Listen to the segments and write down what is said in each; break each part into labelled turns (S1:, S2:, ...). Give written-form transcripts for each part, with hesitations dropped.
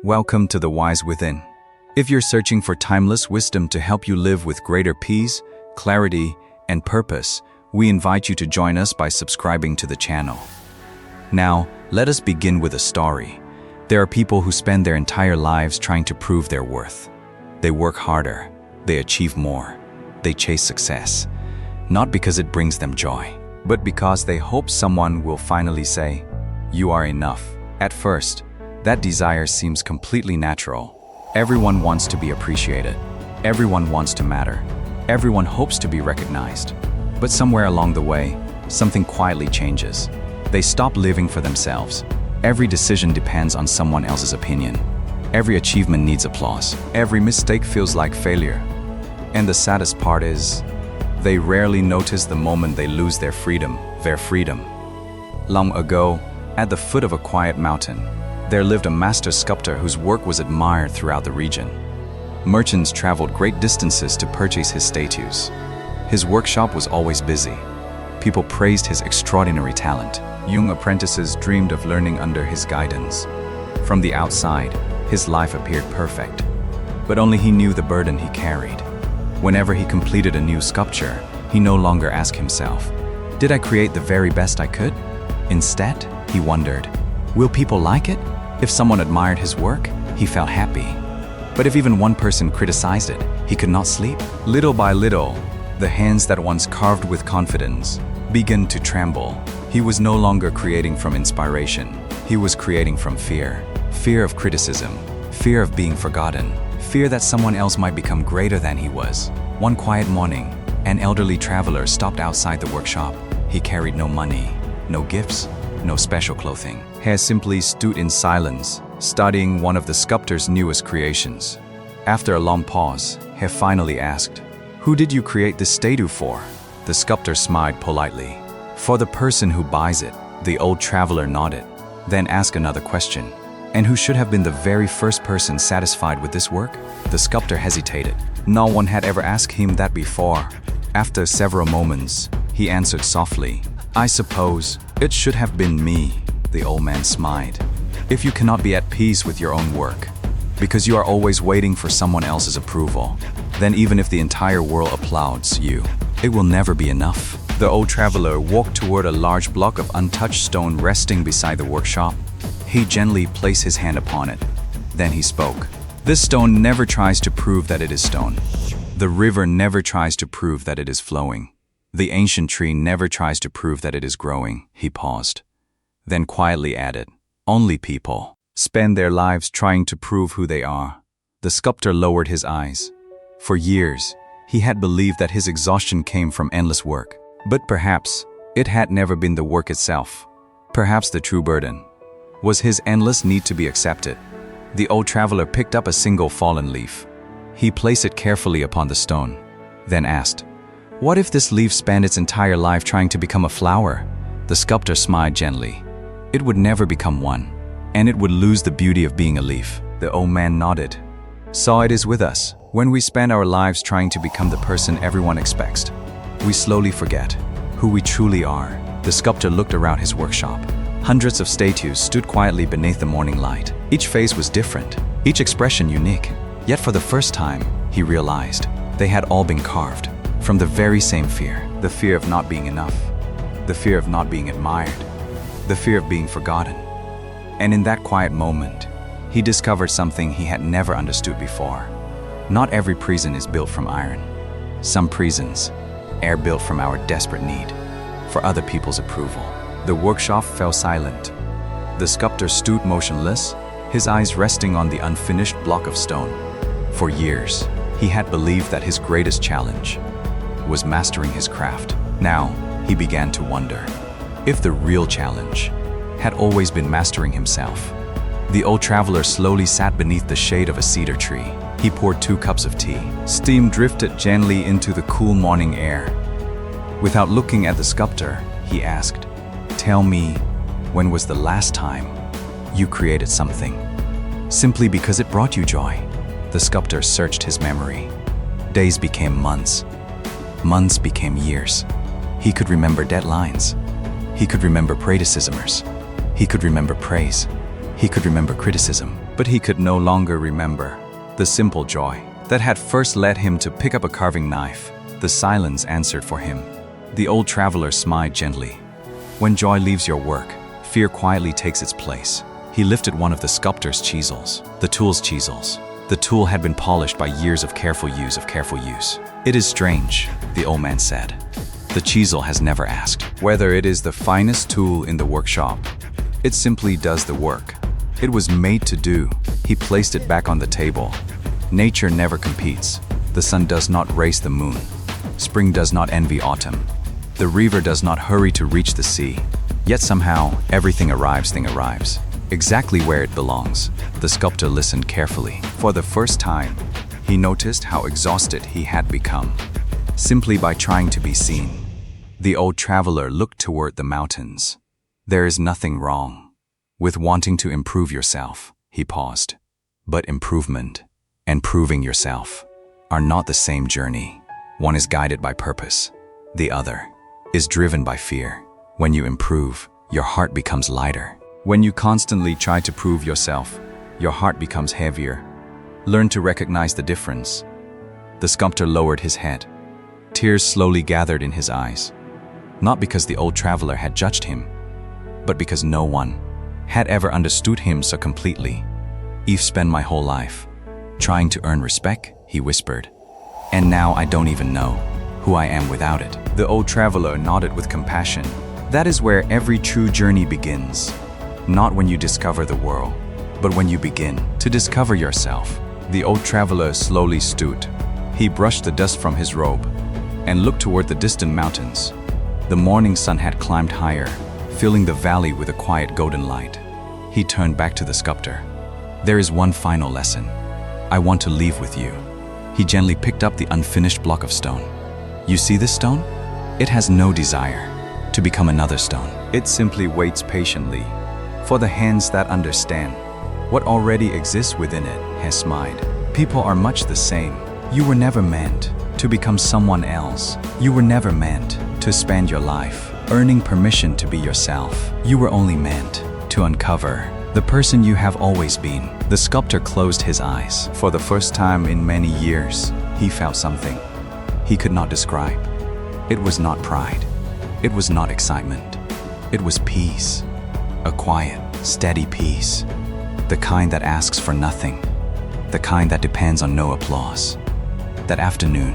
S1: Welcome to The Wise Within. If you're searching for timeless wisdom to help you live with greater peace, clarity, and purpose, we invite you to join us by subscribing to the channel. Now, let us begin with a story. There are people who spend their entire lives trying to prove their worth. They work harder, they achieve more, they chase success, not because it brings them joy, but because they hope someone will finally say, "You are enough." At first, that desire seems completely natural. Everyone wants to be appreciated. Everyone wants to matter. Everyone hopes to be recognized. But somewhere along the way, something quietly changes. They stop living for themselves. Every decision depends on someone else's opinion. Every achievement needs applause. Every mistake feels like failure. And the saddest part is, they rarely notice the moment they lose their freedom. Long ago, at the foot of a quiet mountain, there lived a master sculptor whose work was admired throughout the region. Merchants traveled great distances to purchase his statues. His workshop was always busy. People praised his extraordinary talent. Young apprentices dreamed of learning under his guidance. From the outside, his life appeared perfect. But only he knew the burden he carried. Whenever he completed a new sculpture, he no longer asked himself, "Did I create the very best I could?" Instead, he wondered, "Will people like it?" If someone admired his work, he felt happy. But if even one person criticized it, he could not sleep. Little by little, the hands that once carved with confidence began to tremble. He was no longer creating from inspiration. He was creating from fear. Fear of criticism. Fear of being forgotten. Fear that someone else might become greater than he was. One quiet morning, an elderly traveler stopped outside the workshop. He carried no money, no gifts, no special clothing. He simply stood in silence, studying one of the sculptor's newest creations. After a long pause, he finally asked, "Who did you create this statue for?" The sculptor smiled politely. "For the person who buys it." The old traveler nodded, then asked another question. "And who should have been the very first person satisfied with this work?" The sculptor hesitated. No one had ever asked him that before. After several moments, he answered softly, "I suppose it should have been me." The old man smiled. If you cannot be at peace with your own work, because you are always waiting for someone else's approval, then even if the entire world applauds you, it will never be enough. The old traveler walked toward a large block of untouched stone resting beside the workshop. He gently placed his hand upon it. Then he spoke. "This stone never tries to prove that it is stone. The river never tries to prove that it is flowing. The ancient tree never tries to prove that it is growing." He paused, then quietly added, "Only people spend their lives trying to prove who they are." The sculptor lowered his eyes. For years, he had believed that his exhaustion came from endless work. But perhaps it had never been the work itself. Perhaps the true burden was his endless need to be accepted. The old traveler picked up a single fallen leaf. He placed it carefully upon the stone, then asked, "What if this leaf spent its entire life trying to become a flower?" The sculptor smiled gently. "It would never become one, and it would lose the beauty of being a leaf." The old man nodded. "So it is with us. When we spend our lives trying to become the person everyone expects, we slowly forget who we truly are." The sculptor looked around his workshop. Hundreds of statues stood quietly beneath the morning light. Each face was different, each expression unique. Yet for the first time, he realized they had all been carved from the very same fear. The fear of not being enough. The fear of not being admired. The fear of being forgotten. And in that quiet moment, he discovered something he had never understood before. Not every prison is built from iron. Some prisons are built from our desperate need for other people's approval. The workshop fell silent. The sculptor stood motionless, his eyes resting on the unfinished block of stone. For years, he had believed that his greatest challenge was mastering his craft. Now, he began to wonder if the real challenge had always been mastering himself. The old traveler slowly sat beneath the shade of a cedar tree. He poured 2 cups of tea. Steam drifted gently into the cool morning air. Without looking at the sculptor, he asked, "Tell me, when was the last time you created something simply because it brought you joy?" The sculptor searched his memory. Days became months. Months became years. He could remember deadlines. He could remember criticismers. He could remember praise. He could remember criticism. but he could no longer remember the simple joy that had first led him to pick up a carving knife. The silence answered for him. The old traveler smiled gently. When joy leaves your work, fear quietly takes its place. He lifted one of the sculptor's chisels, the tool's chisels. The tool had been polished by years of careful use. It is strange, the old man said. The chisel has never asked whether it is the finest tool in the workshop. It simply does the work it was made to do. He placed it back on the table. Nature never competes. The sun does not race the moon. Spring does not envy autumn. The river does not hurry to reach the sea. Yet somehow, everything arrives, exactly where it belongs. The sculptor listened carefully. For the first time, he noticed how exhausted he had become, simply by trying to be seen. The old traveler looked toward the mountains. There is nothing wrong with wanting to improve yourself, he paused. But improvement and proving yourself are not the same journey. One is guided by purpose. The other is driven by fear. When you improve, your heart becomes lighter. When you constantly try to prove yourself, your heart becomes heavier. Learn to recognize the difference. The sculptor lowered his head. Tears slowly gathered in his eyes. Not because the old traveler had judged him, but because no one had ever understood him so completely. "I've spent my whole life trying to earn respect," he whispered. "And now I don't even know who I am without it." The old traveler nodded with compassion. That is where every true journey begins. Not when you discover the world, but when you begin to discover yourself. The old traveler slowly stood. He brushed the dust from his robe and looked toward the distant mountains. The morning sun had climbed higher, filling the valley with a quiet golden light. He turned back to the sculptor. "There is one final lesson I want to leave with you." He gently picked up the unfinished block of stone. "You see this stone? It has no desire to become another stone. It simply waits patiently for the hands that understand what already exists within it." Has smiled. "People are much the same. You were never meant to become someone else. You were never meant to spend your life earning permission to be yourself. You were only meant to uncover the person you have always been." The sculptor closed his eyes. For the first time in many years, he felt something he could not describe. It was not pride. It was not excitement. It was peace. A quiet, steady peace. The kind that asks for nothing. The kind that depends on no applause. That afternoon,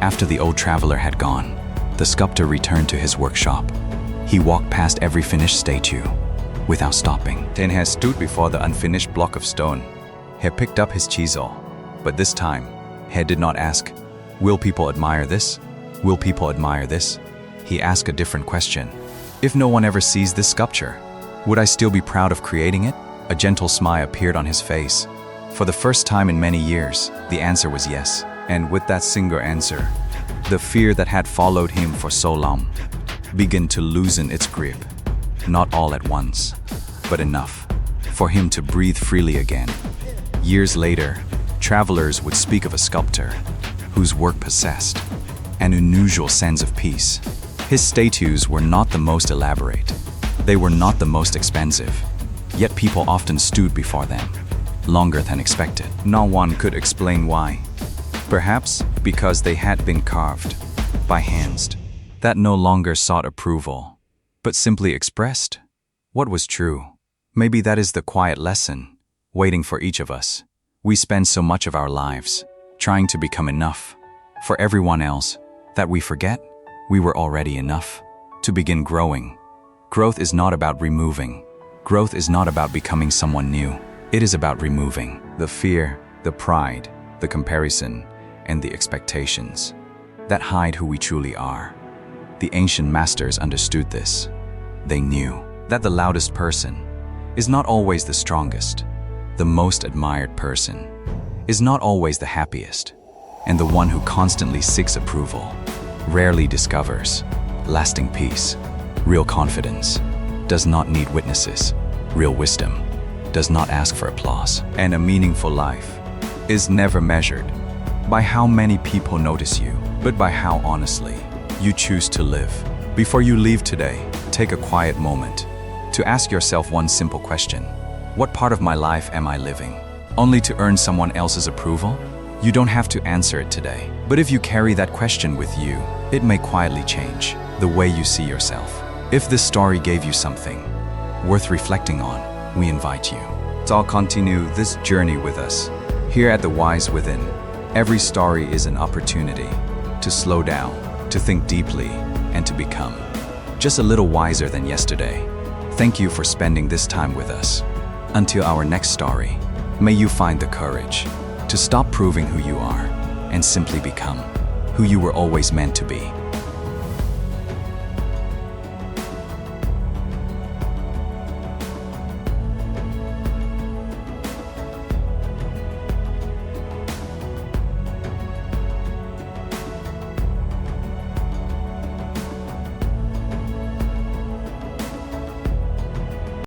S1: after the old traveler had gone, the sculptor returned to his workshop. He walked past every finished statue without stopping. Then he stood before the unfinished block of stone. He picked up his chisel, but this time, he did not ask, "Will people admire this? Will people admire this?" He asked a different question. "If no one ever sees this sculpture, would I still be proud of creating it?" A gentle smile appeared on his face. For the first time in many years, the answer was yes. And with that single answer, the fear that had followed him for so long began to loosen its grip. Not all at once, but enough for him to breathe freely again. Years later, travelers would speak of a sculptor whose work possessed an unusual sense of peace. His statues were not the most elaborate. They were not the most expensive. Yet people often stood before them, longer than expected. No one could explain why. Perhaps because they had been carved by hands that no longer sought approval, but simply expressed what was true. Maybe that is the quiet lesson waiting for each of us. We spend so much of our lives trying to become enough for everyone else that we forget we were already enough. To begin growing, growth is not about removing. Growth is not about becoming someone new. It is about removing the fear, the pride, the comparison, and the expectations that hide who we truly are. The ancient masters understood this. They knew that the loudest person is not always the strongest. The most admired person is not always the happiest. And the one who constantly seeks approval rarely discovers lasting peace. Real confidence does not need witnesses. Real wisdom does not ask for applause. And a meaningful life is never measured by how many people notice you, but by how honestly you choose to live. Before you leave today, take a quiet moment to ask yourself one simple question. What part of my life am I living? Only to earn someone else's approval? You don't have to answer it today. But if you carry that question with you, it may quietly change the way you see yourself. If this story gave you something worth reflecting on, we invite you to all continue this journey with us. Here at The Wise Within, every story is an opportunity to slow down, to think deeply, and to become just a little wiser than yesterday. Thank you for spending this time with us. Until our next story, may you find the courage to stop proving who you are and simply become who you were always meant to be.